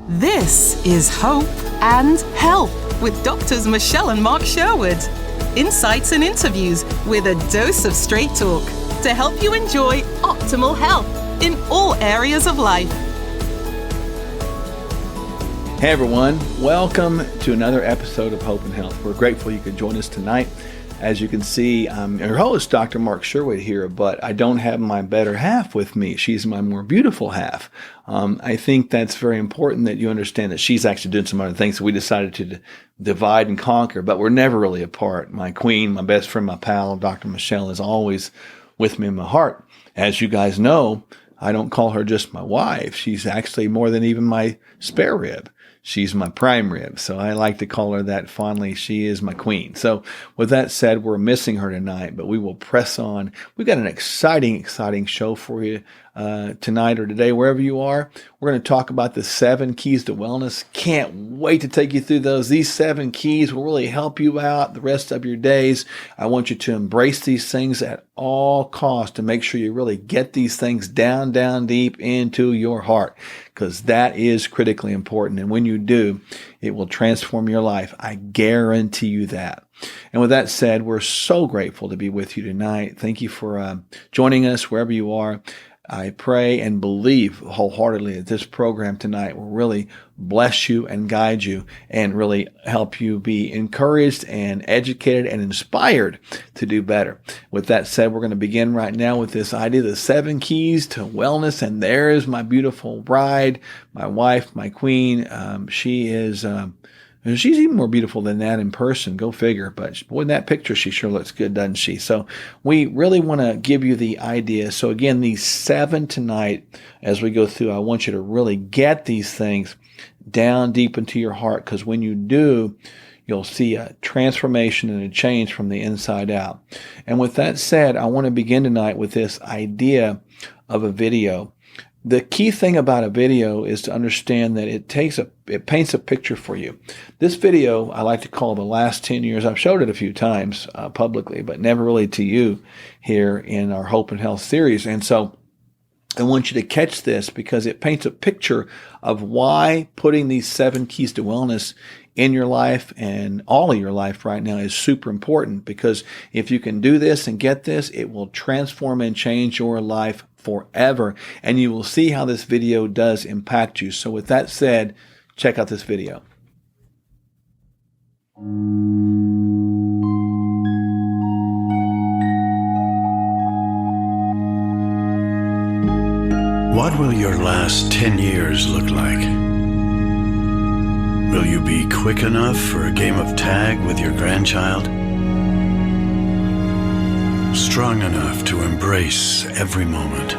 This is Hope and Health with Doctors Michelle and Mark Sherwood. Insights and interviews with a dose of straight talk to help you enjoy optimal health in all areas of life. Hey everyone, welcome to another episode of Hope and Health. We're grateful you could join us tonight. As you can see, I'm your host, Dr. Mark Sherwood here, but I don't have my better half with me. She's my more beautiful half. I think that's very important that you understand that she's actually doing some other things. So we decided to divide and conquer, but we're never really apart. My queen, my best friend, my pal, Dr. Michelle is always with me in my heart. As you guys know, I don't call her just my wife. She's actually more than even my spare rib. She's my prime rib, so I like to call her that fondly. She is my queen. So with that said, we're missing her tonight, but we will press on. We've got an exciting show for you tonight or today, wherever you are. We're going to talk about the 7 keys to wellness. Can't wait to take you through those. These 7 keys will really help you out the rest of your days. I want you to embrace these things at all costs to make sure you really get these things down deep into your heart, because that is critically important. And when you do, it will transform your life. I guarantee you that. And with that said, we're so grateful to be with you tonight. Thank you for joining us wherever you are. I pray and believe wholeheartedly that this program tonight will really bless you and guide you and really help you be encouraged and educated and inspired to do better. With that said, we're going to begin right now with this idea, the 7 keys to wellness. And there is my beautiful bride, my wife, my queen. She's even more beautiful than that in person. Go figure. But boy, in that picture, she sure looks good, doesn't she? So we really want to give you the idea. So again, these 7 tonight, as we go through, I want you to really get these things down deep into your heart, because when you do, you'll see a transformation and a change from the inside out. And with that said, I want to begin tonight with this idea of a video. The key thing about a video is to understand that it paints a picture for you. This video, I like to call the last 10 years. I've showed it a few times publicly, but never really to you here in our Hope and Health series. And so I want you to catch this, because it paints a picture of why putting these 7 keys to wellness in your life and all of your life right now is super important. Because if you can do this and get this, it will transform and change your life forever. And you will see how this video does impact you. So with that said, check out this video. What will your last 10 years look like? Will you be quick enough for a game of tag with your grandchild? Strong enough to embrace every moment?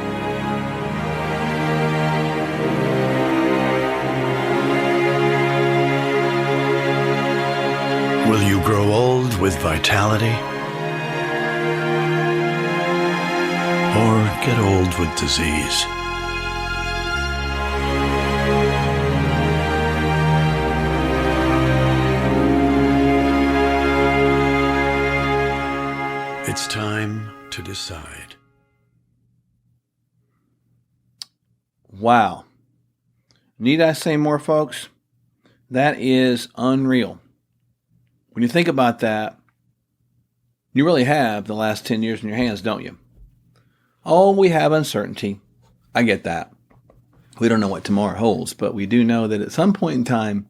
Will you grow old with vitality? Or get old with disease? It's time to decide. Wow. Need I say more, folks? That is unreal. When you think about that, you really have the last 10 years in your hands, don't you? Oh, we have uncertainty. I get that. We don't know what tomorrow holds, but we do know that at some point in time,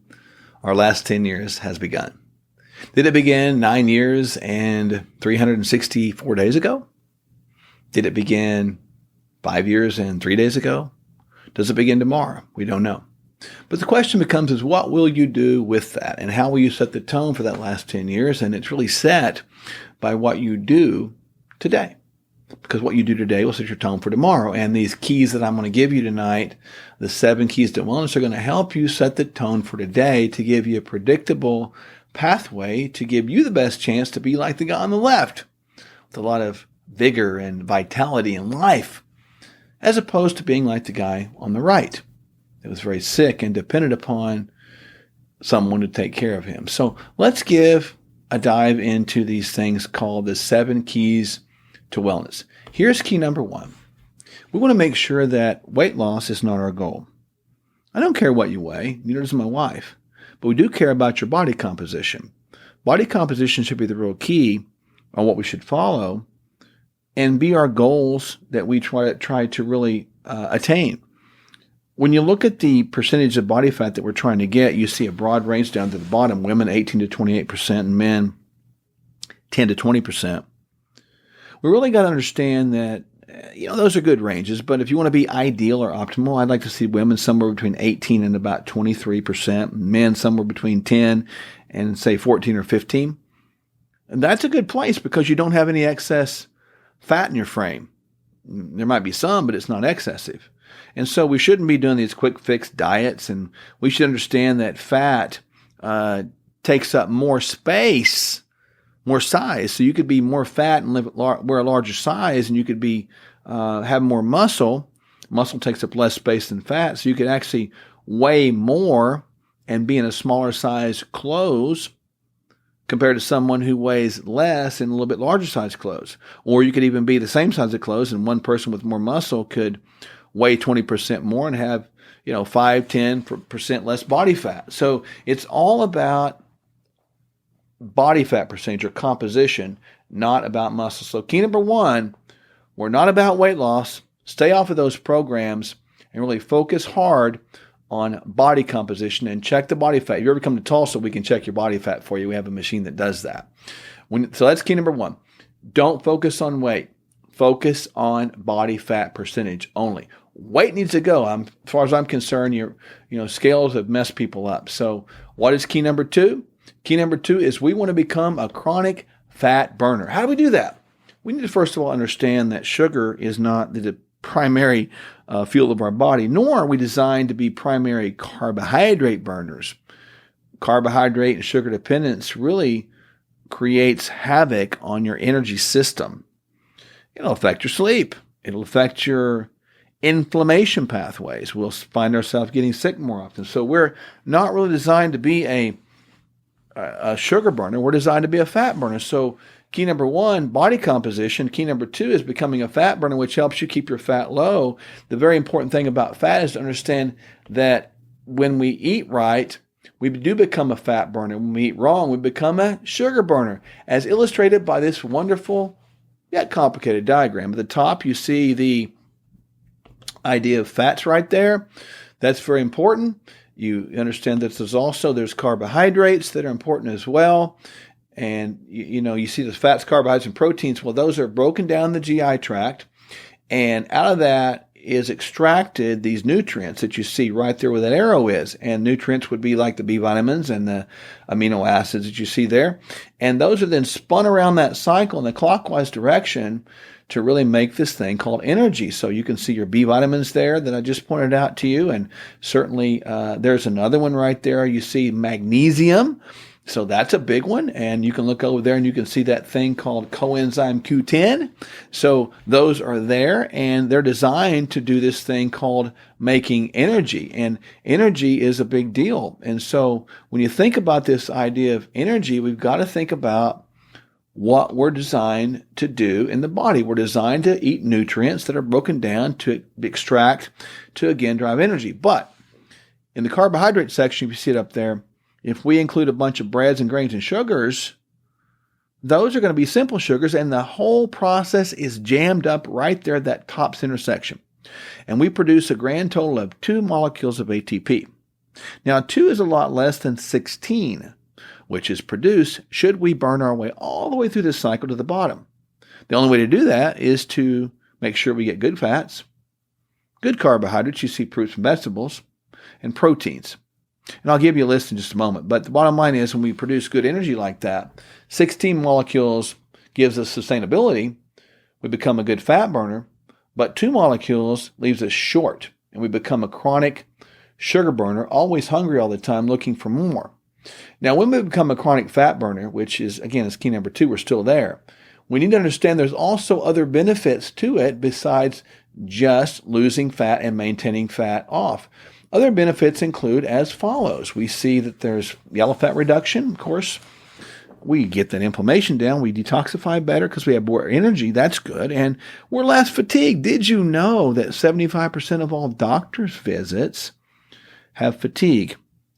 our last 10 years has begun. Did it begin 9 years and 364 days ago? Did it begin 5 years and 3 days ago? Does it begin tomorrow? We don't know. But the question becomes is, what will you do with that? And how will you set the tone for that last 10 years? And it's really set by what you do today. Because what you do today will set your tone for tomorrow. And these keys that I'm going to give you tonight, the 7 keys to wellness, are going to help you set the tone for today to give you a predictable pathway to give you the best chance to be like the guy on the left, with a lot of vigor and vitality in life, as opposed to being like the guy on the right that was very sick and depended upon someone to take care of him. So let's give a dive into these things called the 7 keys to wellness. Here's key number 1. We want to make sure that weight loss is not our goal. I don't care what you weigh, neither does my wife, but we do care about your body composition. Body composition should be the real key on what we should follow and be our goals that we try to really attain. When you look at the percentage of body fat that we're trying to get, you see a broad range down to the bottom. Women 18 to 28% and men 10 to 20%. We really got to understand that, those are good ranges, but if you want to be ideal or optimal, I'd like to see women somewhere between 18 and about 23%, men somewhere between 10 and say 14 or 15. And that's a good place because you don't have any excess fat in your frame. There might be some, but it's not excessive. And so we shouldn't be doing these quick fix diets, and we should understand that fat takes up more space, more size. So you could be more fat and wear a larger size, and you could be have more muscle. Muscle takes up less space than fat, so you could actually weigh more and be in a smaller size clothes compared to someone who weighs less in a little bit larger size clothes. Or you could even be the same size of clothes, and one person with more muscle could weigh 20% more and have, 5-10% less body fat. So it's all about body fat percentage or composition, not about muscle. So key number one, we're not about weight loss. Stay off of those programs and really focus hard on body composition and check the body fat. If you ever come to Tulsa, we can check your body fat for you. We have a machine that does that. So that's key number one. Don't focus on weight. Focus on body fat percentage only. Weight needs to go. As far as I'm concerned, scales have messed people up. So what is key number two? Key number two is we want to become a chronic fat burner. How do we do that? We need to first of all understand that sugar is not the primary fuel of our body, nor are we designed to be primary carbohydrate burners. Carbohydrate and sugar dependence really creates havoc on your energy system. It'll affect your sleep. It'll affect your inflammation pathways. We'll find ourselves getting sick more often. So we're not really designed to be a sugar burner. We're designed to be a fat burner. So key number one, body composition. Key number two is becoming a fat burner, which helps you keep your fat low. The very important thing about fat is to understand that when we eat right, we do become a fat burner. When we eat wrong, we become a sugar burner, as illustrated by this wonderful yet complicated diagram. At the top, you see the idea of fats right there. That's very important. You understand that there's carbohydrates that are important as well. And, you see the fats, carbohydrates, and proteins. Well, those are broken down the GI tract. And out of that is extracted these nutrients that you see right there where that arrow is. And nutrients would be like the B vitamins and the amino acids that you see there. And those are then spun around that cycle in the clockwise direction to really make this thing called energy. So you can see your B vitamins there that I just pointed out to you. And certainly there's another one right there. You see magnesium. So that's a big one. And you can look over there and you can see that thing called coenzyme Q10. So those are there and they're designed to do this thing called making energy. And energy is a big deal. And so when you think about this idea of energy, we've got to think about what we're designed to do in the body. We're designed to eat nutrients that are broken down to extract to, again, drive energy. But in the carbohydrate section, if you see it up there, if we include a bunch of breads and grains and sugars, those are going to be simple sugars, and the whole process is jammed up right there at that top center section. And we produce a grand total of 2 molecules of ATP. Now, 2 is a lot less than 16, which is produced should we burn our way all the way through this cycle to the bottom. The only way to do that is to make sure we get good fats, good carbohydrates, you see fruits and vegetables, and proteins. And I'll give you a list in just a moment. But the bottom line is when we produce good energy like that, 16 molecules gives us sustainability. We become a good fat burner. But 2 molecules leaves us short. And we become a chronic sugar burner, always hungry all the time, looking for more. Now, when we become a chronic fat burner, which is, again, is key number 2, we're still there. We need to understand there's also other benefits to it besides just losing fat and maintaining fat off. Other benefits include as follows. We see that there's yellow fat reduction. Of course, we get that inflammation down. We detoxify better because we have more energy. That's good. And we're less fatigued. Did you know that 75% of all doctor's visits have fatigue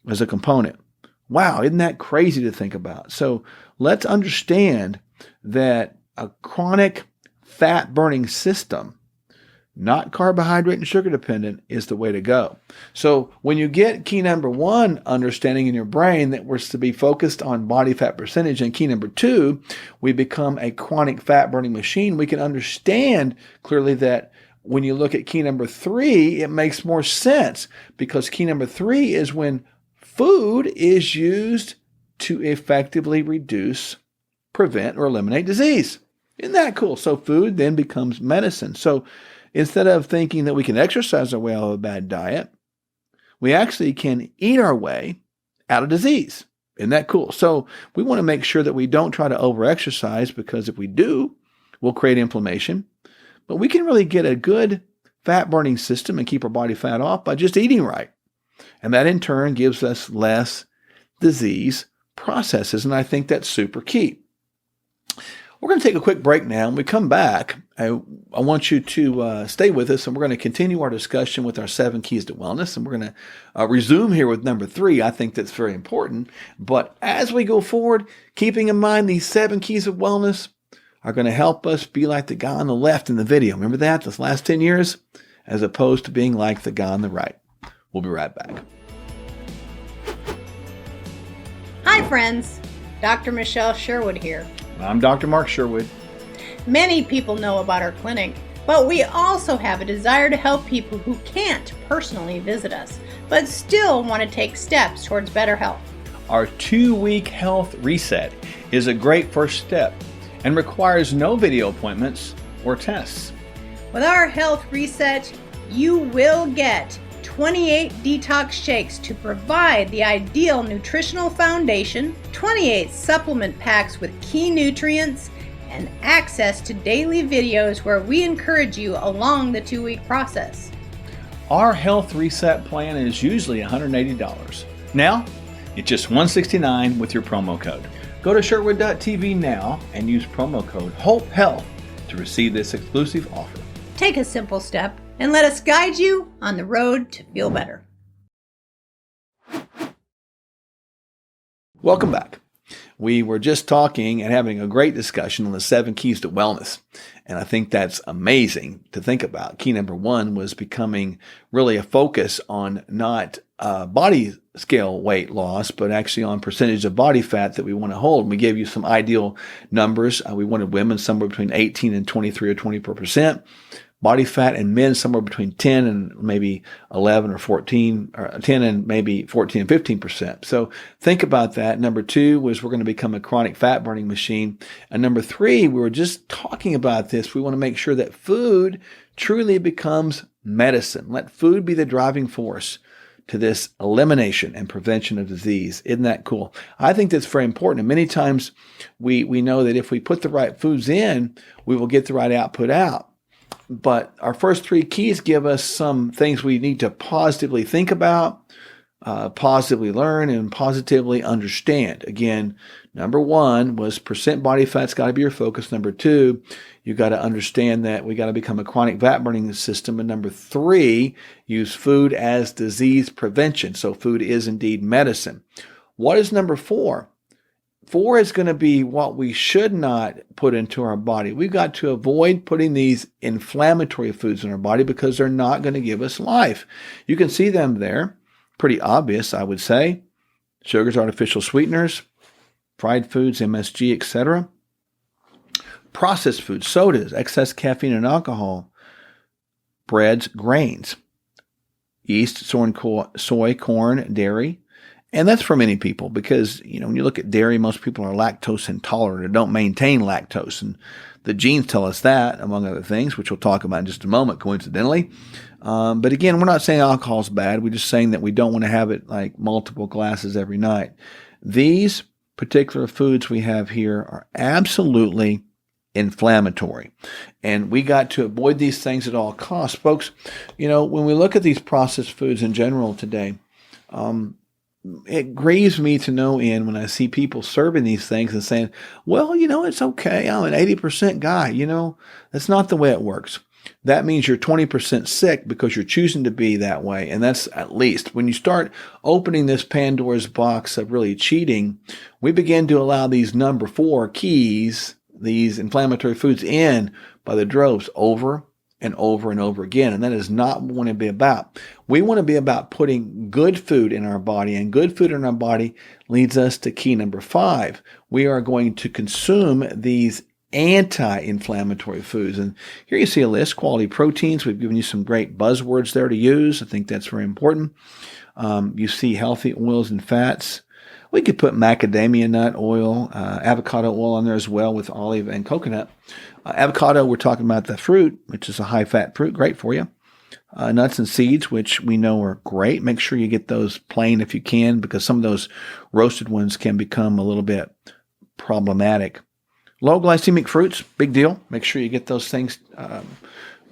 as a component. Wow, isn't that crazy to think about? So let's understand that a chronic fat-burning system, not carbohydrate and sugar dependent, is the way to go. So when you get key number 1 understanding in your brain that we're to be focused on body fat percentage, and key number 2, we become a chronic fat burning machine, we can understand clearly that when you look at key number 3, it makes more sense, because key number 3 is when food is used to effectively reduce, prevent, or eliminate disease. Isn't that cool? So food then becomes medicine. So instead of thinking that we can exercise our way out of a bad diet, we actually can eat our way out of disease. Isn't that cool? So we want to make sure that we don't try to over-exercise, because if we do, we'll create inflammation. But we can really get a good fat-burning system and keep our body fat off by just eating right. And that in turn gives us less disease processes. And I think that's super key. We're going to take a quick break now. When we come back, I want you to stay with us, and we're going to continue our discussion with our 7 keys to wellness. And we're going to resume here with number 3. I think that's very important. But as we go forward, keeping in mind these 7 keys of wellness are going to help us be like the guy on the left in the video. Remember that? This last 10 years? As opposed to being like the guy on the right. We'll be right back. Hi, friends. Dr. Michelle Sherwood here. I'm Dr. Mark Sherwood. Many people know about our clinic, but we also have a desire to help people who can't personally visit us, but still want to take steps towards better health. Our 2-week health reset is a great first step and requires no video appointments or tests. With our health reset, you will get 28 detox shakes to provide the ideal nutritional foundation, 28 supplement packs with key nutrients, and access to daily videos where we encourage you along the 2-week process. Our health reset plan is usually $180. Now, it's just $169 with your promo code. Go to Sherwood.tv now and use promo code HOPEHEALTH to receive this exclusive offer. Take a simple step and let us guide you on the road to feel better. Welcome back. We were just talking and having a great discussion on the 7 keys to wellness. And I think that's amazing to think about. Key number 1 was becoming really a focus on not body scale weight loss, but actually on percentage of body fat that we want to hold. And we gave you some ideal numbers. We wanted women somewhere between 18 and 23 or 24%. Body fat, and men somewhere between 10 and maybe 11 or 14, or 10 and maybe 14 and 15%. So think about that. Number 2 was we're going to become a chronic fat burning machine. And number 3, we were just talking about this. We want to make sure that food truly becomes medicine. Let food be the driving force to this elimination and prevention of disease. Isn't that cool? I think that's very important. And many times we know that if we put the right foods in, we will get the right output out. But our first 3 keys give us some things we need to positively think about, positively learn, and positively understand. Again, number 1 was percent body fat's got to be your focus. Number 2, you got to understand that we got to become a chronic fat burning system. And number 3, use food as disease prevention. So food is indeed medicine. What is number 4? 4 is going to be what we should not put into our body. We've got to avoid putting these inflammatory foods in our body because they're not going to give us life. You can see them there. Pretty obvious, I would say. Sugars, artificial sweeteners, fried foods, MSG, etc. Processed foods, sodas, excess caffeine and alcohol, breads, grains, yeast, soy, corn, dairy. And that's for many people because, when you look at dairy, most people are lactose intolerant or don't maintain lactose. And the genes tell us that, among other things, which we'll talk about in just a moment, coincidentally. But again, we're not saying alcohol is bad. We're just saying that we don't want to have it like multiple glasses every night. These particular foods we have here are absolutely inflammatory. And we got to avoid these things at all costs. Folks, when we look at these processed foods in general today, it grieves me to no end when I see people serving these things and saying, well, it's okay. I'm an 80% guy. That's not the way it works. that means you're 20% sick because you're choosing to be that way. And that's at least. When you start opening this Pandora's box of really cheating, we begin to allow these number 4 keys, these inflammatory foods, in by the droves over and over and over again. And that is not what we want to be about. We want to be about putting good food in our body, and good food in our body leads us to key number 5. We are going to consume these anti-inflammatory foods. And here you see a list: quality proteins. We've given you some great buzzwords there to use. I think that's very important. You see healthy oils and fats. We could put macadamia nut oil, avocado oil on there as well, with olive and coconut. Avocado, we're talking about the fruit, which is a high-fat fruit, great for you. Nuts and seeds, which we know are great. Make sure you get those plain if you can, because some of those roasted ones can become a little bit problematic. Low glycemic fruits, big deal. Make sure you get those things,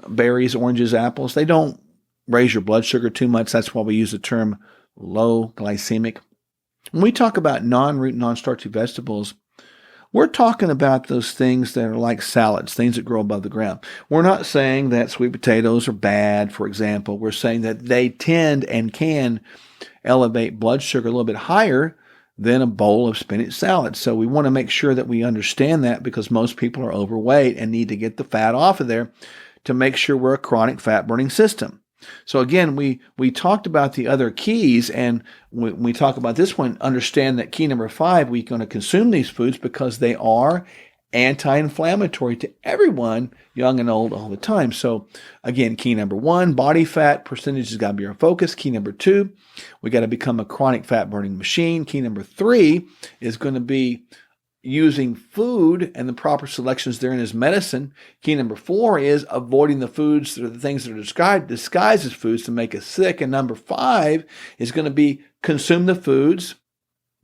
berries, oranges, apples. They don't raise your blood sugar too much. That's why we use the term low glycemic. When we talk about non-root, non-starchy vegetables, we're talking about those things that are like salads, things that grow above the ground. We're not saying that sweet potatoes are bad, for example. We're saying that they tend and can elevate blood sugar a little bit higher than a bowl of spinach salad. So we want to make sure that we understand that, because most people are overweight and need to get the fat off of there to make sure we're a chronic fat burning system. So again, we talked about the other keys, and when we talk about this one, understand that key number 5, we're going to consume these foods because they are anti-inflammatory to everyone, young and old, all the time. So again, key number 1, body fat percentage has got to be our focus. Key number 2, we got to become a chronic fat burning machine. Key number 3 is going to be using food and the proper selections therein as medicine. Key number 4 is avoiding the foods that are the things that are disguised as foods to make us sick. And number 5 is going to be consume the foods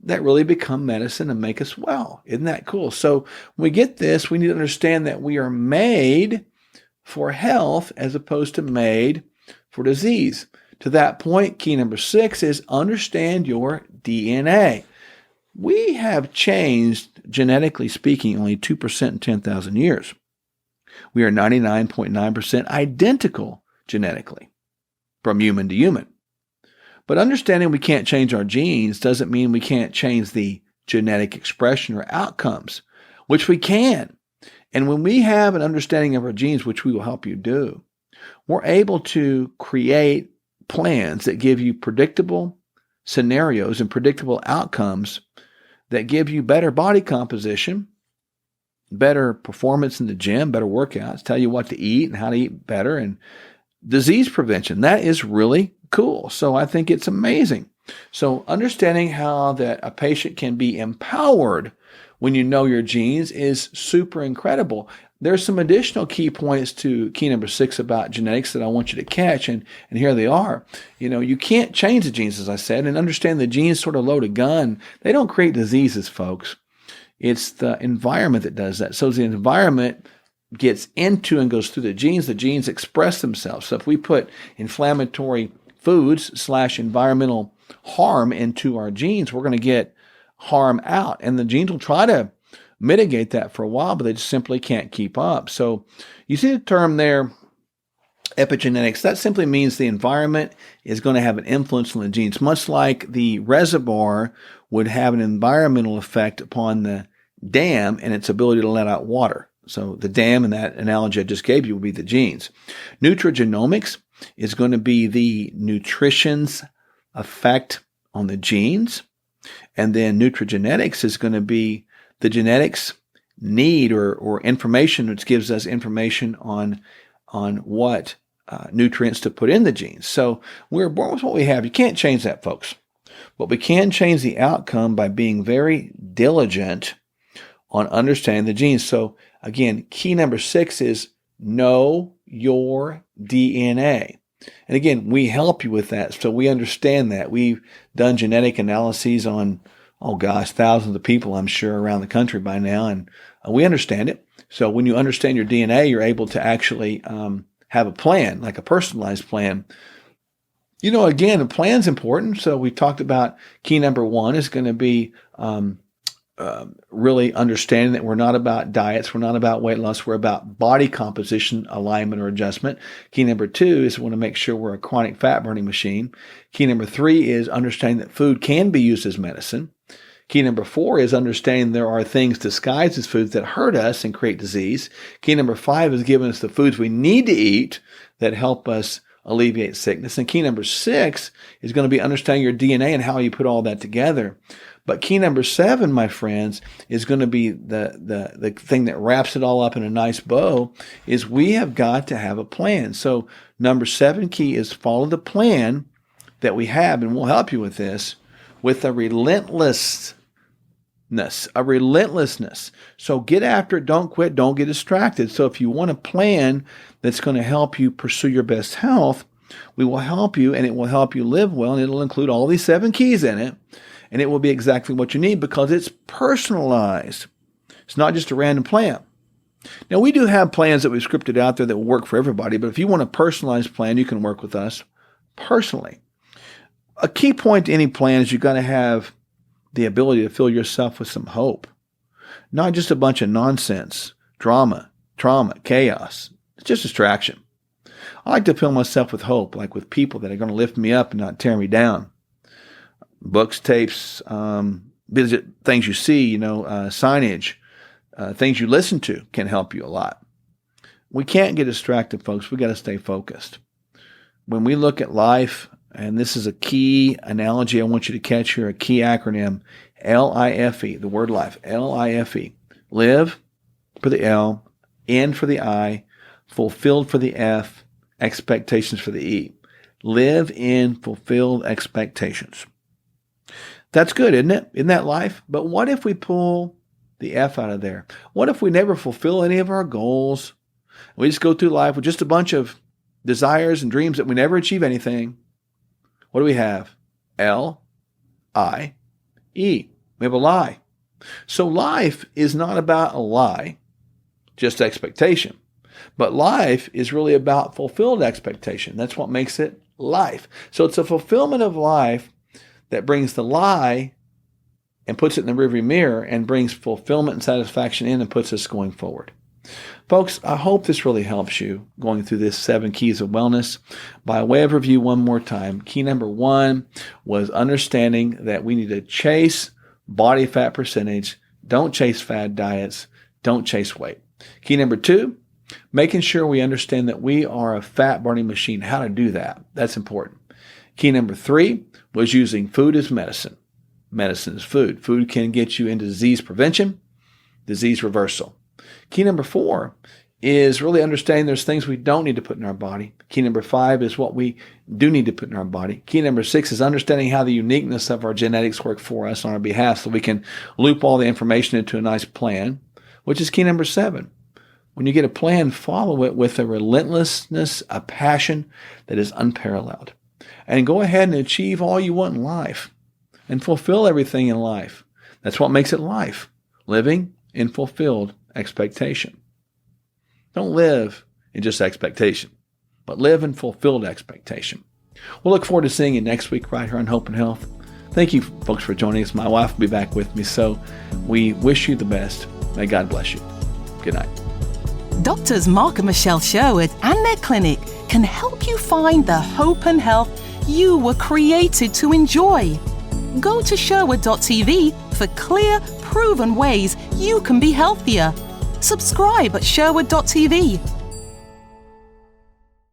that really become medicine and make us well. Isn't that cool? So when we get this, we need to understand that we are made for health as opposed to made for disease. To that point, key number 6 is understand your DNA. We have changed, genetically speaking, only 2% in 10,000 years. We are 99.9% identical genetically from human to human. But understanding we can't change our genes doesn't mean we can't change the genetic expression or outcomes, which we can. And when we have an understanding of our genes, which we will help you do, we're able to create plans that give you predictable scenarios and predictable outcomes that give you better body composition, better performance in the gym, better workouts, tell you what to eat and how to eat better, and disease prevention. That is really cool. So I think it's amazing. So understanding how that a patient can be empowered when you know your genes is super incredible. There's some additional key points to key number 6 about genetics that I want you to catch, and here they are. You can't change the genes, as I said, and understand the genes sort of load a gun. They don't create diseases, folks. It's the environment that does that. So as the environment gets into and goes through the genes express themselves. So if we put inflammatory foods / environmental harm into our genes, we're going to get harm out, and the genes will try to mitigate that for a while, but they just simply can't keep up. So you see the term there, epigenetics. That simply means the environment is going to have an influence on the genes, much like the reservoir would have an environmental effect upon the dam and its ability to let out water. So the dam in that analogy I just gave you would be the genes. Nutrigenomics is going to be the nutrition's effect on the genes. And then nutrigenetics is going to be the genetics need or information, which gives us information on what nutrients to put in the genes. So we're born with what we have. You can't change that, folks. But we can change the outcome by being very diligent on understanding the genes. So again, key number 6 is know your DNA. And again, we help you with that. So we understand that. We've done genetic analyses on, thousands of people, I'm sure, around the country by now. And we understand it. So when you understand your DNA, you're able to actually have a plan, like a personalized plan. Again, a plan's important. So we talked about key number 1 is going to be really understanding that we're not about diets, we're not about weight loss, we're about body composition, alignment, or adjustment. Key number 2 is we want to make sure we're a chronic fat burning machine. Key number 3 is understanding that food can be used as medicine. Key number 4 is understanding there are things disguised as foods that hurt us and create disease. Key number 5 is giving us the foods we need to eat that help us alleviate sickness. And key number 6 is going to be understanding your DNA and how you put all that together. But key number 7, my friends, is going to be the thing that wraps it all up in a nice bow, is we have got to have a plan. So number 7 key is follow the plan that we have, and we'll help you with this, with a relentlessness. So get after it, don't quit, don't get distracted. So if you want a plan that's going to help you pursue your best health, we will help you, and it will help you live well, and it'll include all these 7 keys in it. And it will be exactly what you need because it's personalized. It's not just a random plan. Now, we do have plans that we've scripted out there that will work for everybody, but if you want a personalized plan, you can work with us personally. A key point to any plan is you've got to have the ability to fill yourself with some hope. Not just a bunch of nonsense, drama, trauma, chaos. It's just distraction. I like to fill myself with hope, like with people that are going to lift me up and not tear me down. Books, tapes, things you see, signage, things you listen to can help you a lot. We can't get distracted, folks. We got to stay focused. When we look at life, and this is a key analogy I want you to catch here, a key acronym, LIFE, the word life, LIFE. Live for the L, in for the I, fulfilled for the F, expectations for the E. Live in fulfilled expectations. That's good, isn't it? Isn't that life? But what if we pull the F out of there? What if we never fulfill any of our goals? We just go through life with just a bunch of desires and dreams that we never achieve anything. What do we have? L-I-E. We have a lie. So life is not about a lie, just expectation. But life is really about fulfilled expectation. That's what makes it life. So it's a fulfillment of life that brings the lie and puts it in the rearview mirror and brings fulfillment and satisfaction in and puts us going forward. Folks, I hope this really helps you going through this 7 keys of wellness. By way of review one more time, key number 1 was understanding that we need to chase body fat percentage. Don't chase fad diets. Don't chase weight. Key number 2, making sure we understand that we are a fat burning machine. How to do that. That's important. Key number 3 was using food as medicine. Medicine is food. Food can get you into disease prevention, disease reversal. Key number 4 is really understanding there's things we don't need to put in our body. Key number 5 is what we do need to put in our body. Key number 6 is understanding how the uniqueness of our genetics work for us on our behalf so we can loop all the information into a nice plan, which is key number 7. When you get a plan, follow it with a relentlessness, a passion that is unparalleled. And go ahead and achieve all you want in life and fulfill everything in life. That's what makes it life, living in fulfilled expectation. Don't live in just expectation, but live in fulfilled expectation. We'll look forward to seeing you next week right here on Hope and Health. Thank you, folks, for joining us. My wife will be back with me, so we wish you the best. May God bless you. Good night. Doctors Mark and Michelle Sherwood and their clinic can help you find the hope and health you were created to enjoy. Go to Sherwood.tv for clear, proven ways you can be healthier. Subscribe at Sherwood.tv